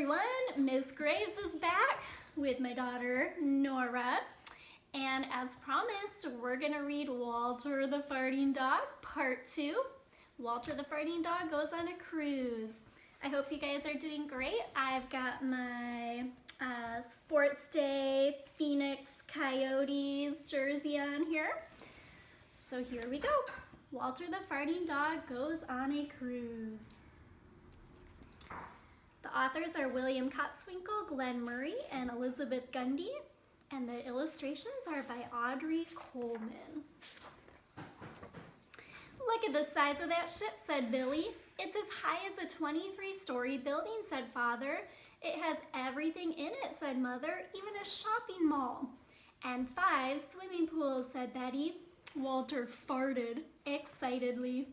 everyone, Miss Graves is back with my daughter Nora, and as promised we're gonna read Walter the Farting Dog Part 2. Walter the Farting Dog goes on a cruise. I hope you guys are doing great. I've got my Sports Day Phoenix Coyotes jersey on here. So here we go. Walter the Farting Dog goes on a cruise. The authors are William Kotzwinkle, Glenn Murray, and Elizabeth Gundy, and the illustrations are by Audrey Coleman. Look at the size of that ship, said Billy. It's as high as a 23-story building, said Father. It has everything in it, said Mother, even a shopping mall. And 5 swimming pools, said Betty. Walter farted excitedly.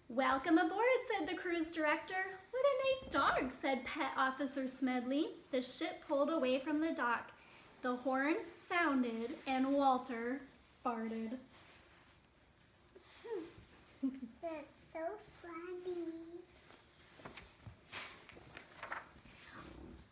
Welcome aboard, said the cruise director. What a nice dog, said Pet Officer Smedley. The ship pulled away from the dock. The horn sounded and Walter farted. That's so funny.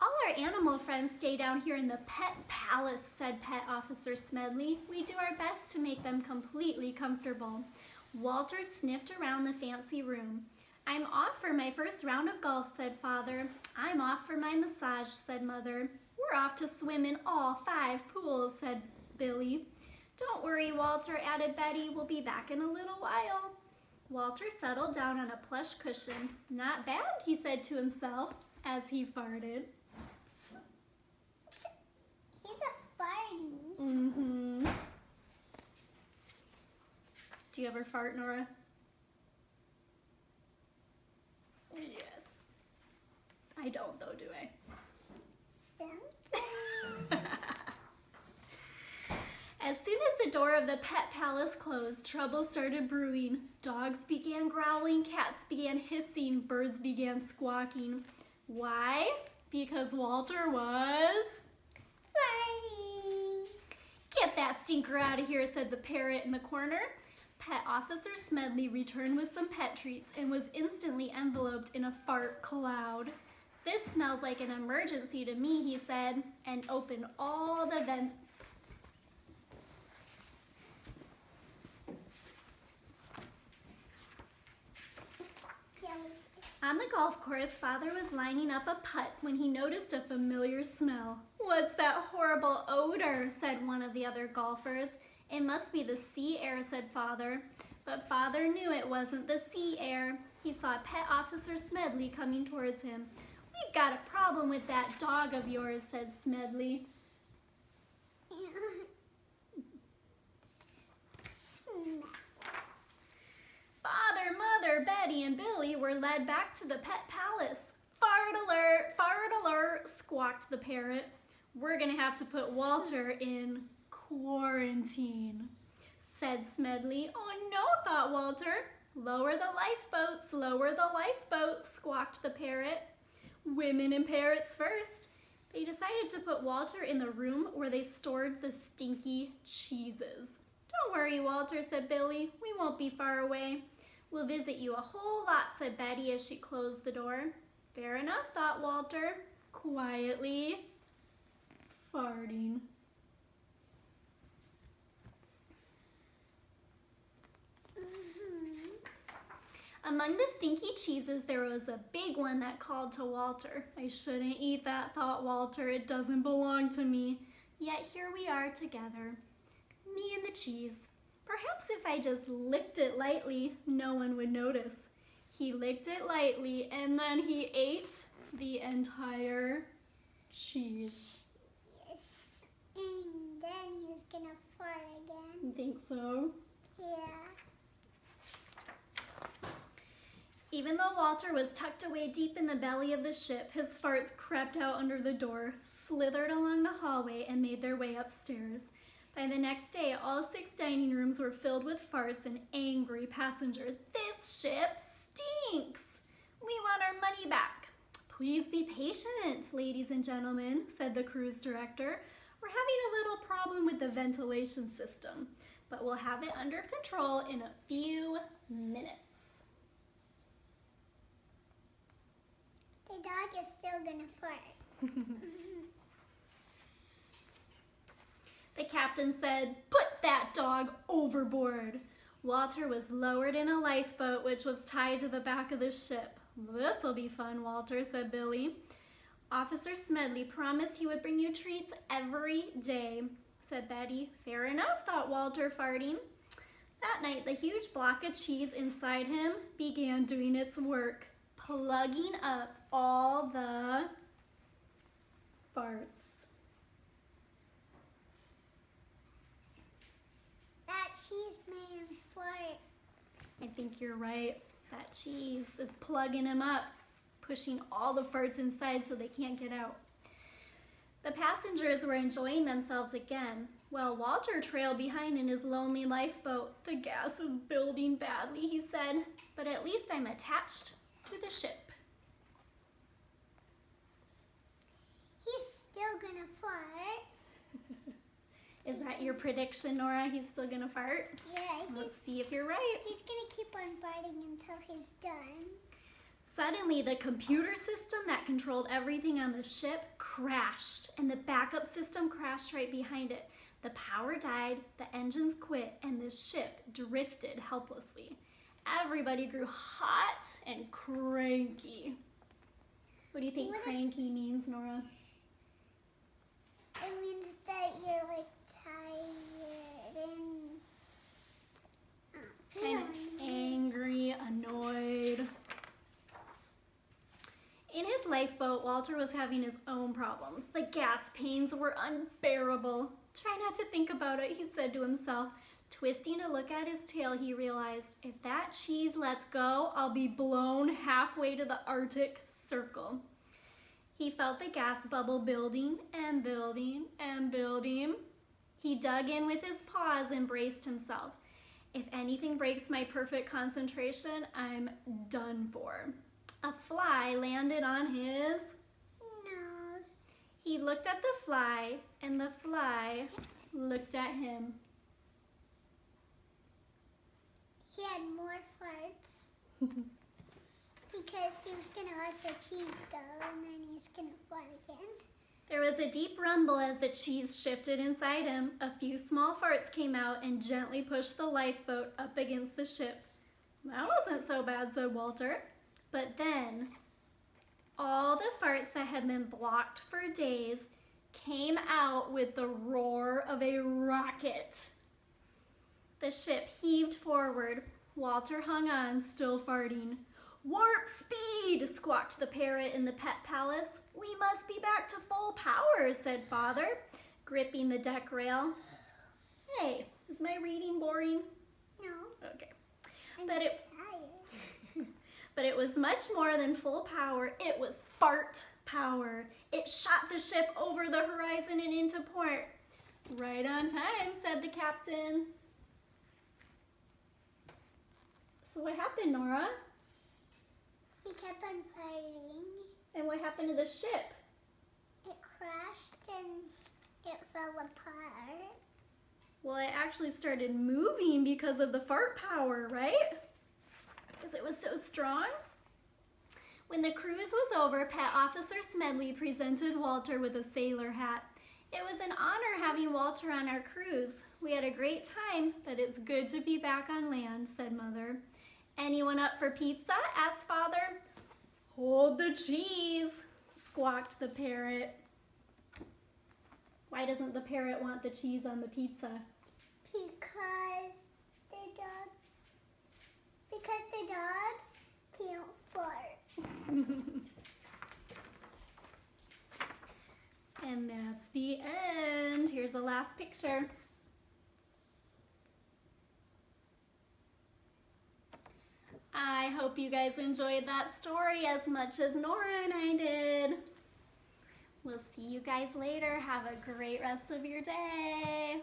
All our animal friends stay down here in the Pet Palace, said Pet Officer Smedley. We do our best to make them completely comfortable. Walter sniffed around the fancy room. I'm off for my first round of golf, said Father. I'm off for my massage, said Mother. We're off to swim in all 5 pools, said Billy. Don't worry, Walter, added Betty. We'll be back in a little while. Walter settled down on a plush cushion. Not bad, he said to himself as he farted. He's a farty. Mm-hmm. Do you ever fart, Nora? Yes. I don't though, do I? Sometimes. As soon as the door of the Pet Palace closed, trouble started brewing. Dogs began growling, cats began hissing, birds began squawking. Why? Because Walter was Farting. Get that stinker out of here, said the parrot in the corner. Pet Officer Smedley returned with some pet treats and was instantly enveloped in a fart cloud. This smells like an emergency to me, he said, and opened all the vents. On the golf course, Father was lining up a putt when he noticed a familiar smell. What's that horrible odor, said one of the other golfers. It must be the sea air, said Father. But Father knew it wasn't the sea air. He saw Pet Officer Smedley coming towards him. We've got a problem with that dog of yours, said Smedley. Father, Mother, Betty, and Billy were led back to the Pet Palace. Fart alert, squawked the parrot. We're gonna have to put Walter in quarantine, said Smedley. Oh no, thought Walter. Lower the lifeboats, squawked the parrot. Women and parrots first. They decided to put Walter in the room where they stored the stinky cheeses. Don't worry, Walter, said Billy. We won't be far away. We'll visit you a whole lot, said Betty as she closed the door. Fair enough, thought Walter, quietly farting. Among the stinky cheeses, there was a big one that called to Walter. I shouldn't eat that, thought Walter. It doesn't belong to me. Yet here we are together, me and the cheese. Perhaps if I just licked it lightly, no one would notice. He licked it lightly, and then he ate the entire cheese. Yes. And then he's gonna fart again. You think so? Yeah. Even though Walter was tucked away deep in the belly of the ship, his farts crept out under the door, slithered along the hallway, and made their way upstairs. By the next day, all 6 dining rooms were filled with farts and angry passengers. This ship stinks! We want our money back. Please be patient, ladies and gentlemen, said the cruise director. We're having a little problem with the ventilation system. but we'll have it under control in a few minutes. The dog is still gonna fart. The captain said, "Put that dog overboard." Walter was lowered in a lifeboat which was tied to the back of the ship. "This'll be fun, Walter," said Billy. "Officer Smedley promised he would bring you treats every day," said Betty. "Fair enough," thought Walter, farting. That night, the huge block of cheese inside him began doing its work, plugging up all the farts. That cheese made him fart. I think you're right. That cheese is plugging him up, pushing all the farts inside so they can't get out. The passengers were enjoying themselves again, while Walter trailed behind in his lonely lifeboat. "The gas is building badly," he said, "but at least I'm attached to the ship." He's still gonna fart. Is that your prediction, Nora? He's still gonna fart? Yeah, Let's see if you're right. he's gonna keep on farting until he's done. Suddenly, the computer system that controlled everything on the ship crashed, and the backup system crashed right behind it. The power died, the engines quit, and the ship drifted helplessly. Everybody grew hot and cranky. What do you think cranky means, Nora? It means that you're like tired and Kind of angry, annoyed. In his lifeboat, Walter was having his own problems. The gas pains were unbearable. "Try not to think about it," he said to himself. Twisting to look at his tail, he realized, "If that cheese lets go, I'll be blown halfway to the Arctic Circle." He felt the gas bubble building and building and building. He dug in with his paws and braced himself. "If anything breaks my perfect concentration, I'm done for." A fly landed on his nose. He looked at the fly, and the fly looked at him. He had more farts because he was gonna let the cheese go and then he's gonna fart again. There was a deep rumble as the cheese shifted inside him. A few small farts came out and gently pushed the lifeboat up against the ship. "That wasn't so bad," said Walter. But then, all the farts that had been blocked for days came out with the roar of a rocket. The ship heaved forward. Walter hung on, still farting. "Warp speed!" squawked the parrot in the pet palace. "We must be back to full power," said Father, gripping the deck rail. Hey, is my reading boring? No. Okay. I'm But tired. But it was much more than full power. It was fart power. It shot the ship over the horizon and into port. "Right on time," said the captain. So what happened, Nora? He kept on farting. And what happened to the ship? It crashed and it fell apart. Well, it actually started moving because of the fart power, right? Because it was so strong. When the cruise was over, Pet Officer Smedley presented Walter with a sailor hat. "It was an honor having Walter on our cruise. We had a great time, but it's good to be back on land," said Mother. "Anyone up for pizza?" asked Father. "Hold the cheese," squawked the parrot. Why doesn't the parrot want the cheese on the pizza? Because the dog can't fart. And that's the end. Here's the last picture. I hope you guys enjoyed that story as much as Nora and I did. We'll see you guys later. Have a great rest of your day.